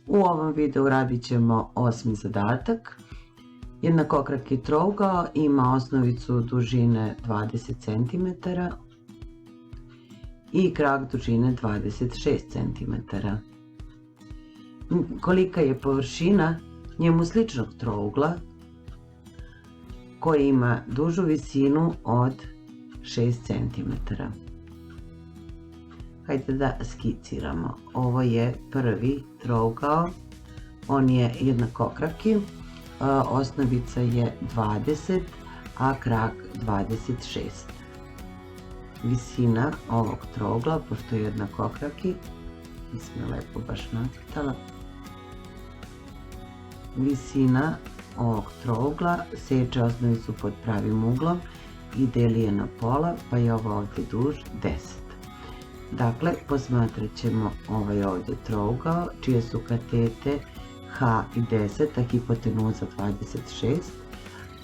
U ovom videu radit ćemo 8. zadatak. Jednakokraki trougao ima osnovicu dužine 20 cm i krak dužine 26 cm. Kolika je površina njemu sličnog trougla koji ima dužu visinu od 6 cm. Hajde da skiciramo. Ovo je prvi trougao, on je jednakokraki, osnovica je 20, a krak 26. Visina ovog trougla, pošto je jednakokraki, nisam lepo baš nacrtala, visina ovog trougla seče osnovicu pod pravim uglom i deli je na pola, pa je ovo ovdje duž 10. Dakle, posmatrat ćemo ovaj ovdje trougao, čije su katete H i 10, a hipotenuza 26,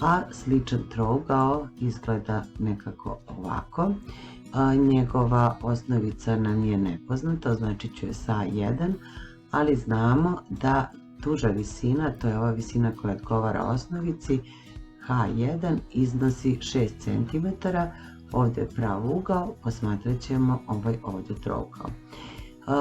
a sličan trougao izgleda nekako ovako. Njegova osnovica nam je nepoznata, označit ću je sa A1, ali znamo da duža visina, to je ova visina koja odgovara osnovici, H1 iznosi 6 cm, ovdje je pravougal, posmatrat ćemo ovaj ovdje trougao.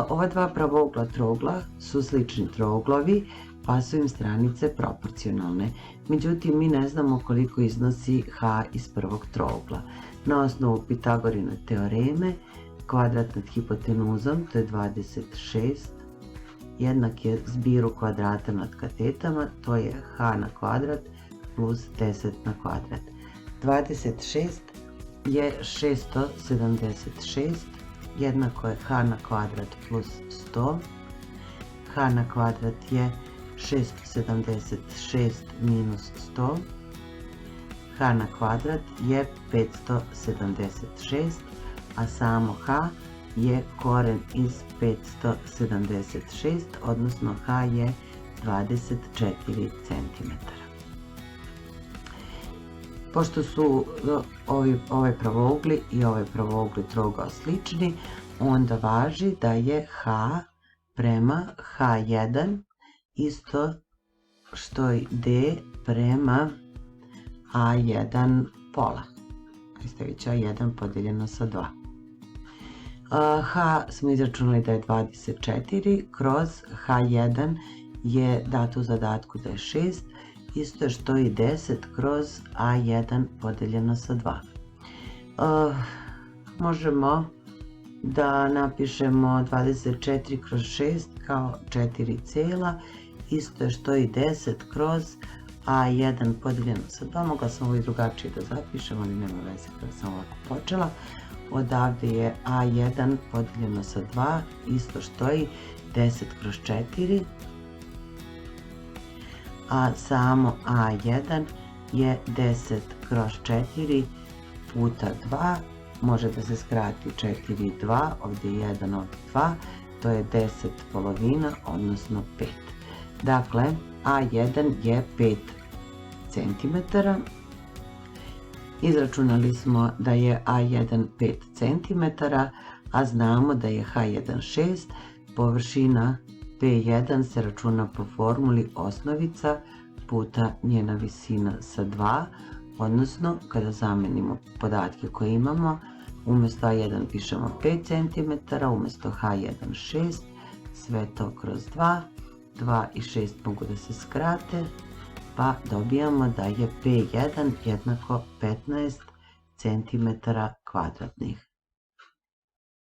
Ova dva pravougla trougla su slični trouglovi, pa su im stranice proporcionalne. Međutim, mi ne znamo koliko iznosi H iz prvog trougla. Na osnovu Pitagorine teoreme, kvadrat nad hipotenuzom, to je 26, jednak je zbiru kvadrata nad katetama, to je H na kvadrat plus 10 na kvadrat. 26 je 676, jednako je H na kvadrat plus 100. H na kvadrat je 676 minus 100. H na kvadrat je 576, a samo H je koren iz 576, odnosno H je 24 cm. Pošto su ovaj pravougli i ovaj pravougli trougao slični, onda važi da je H prema H1 isto što i D prema A1 pola. Stavit ću A1 podeljeno sa 2. H smo izračunali da je 24, kroz H1 je dato u zadatku da je 6, isto što i 10 kroz A1 podeljeno sa 2. Možemo da napišemo 24 kroz 6 kao 4 cela, isto što i 10 kroz A1 podeljeno sa 2. Mogla sam ovo i drugačije da zapišem, ali nema veze kada sam ovako počela. Odavde je A1 podeljeno sa 2, isto što i 10 kroz 4, a samo A1 je 10 kroz 4 puta 2, može da se skrati 4 i 2, ovdje je 1, ovdje 2, to je 10 polovina, odnosno 5. Dakle, A1 je 5 cm. Izračunali smo da je A1 5 cm, a znamo da je H1 6, površina P1 se računa po formuli osnovica puta njena visina sa 2, odnosno kada zamenimo podatke koje imamo, umjesto A1 pišemo 5 cm, umjesto H1 6, sve to kroz 2, 2 i 6 mogu da se skrate, pa dobijamo da je P1 jednako 15 cm kvadratnih.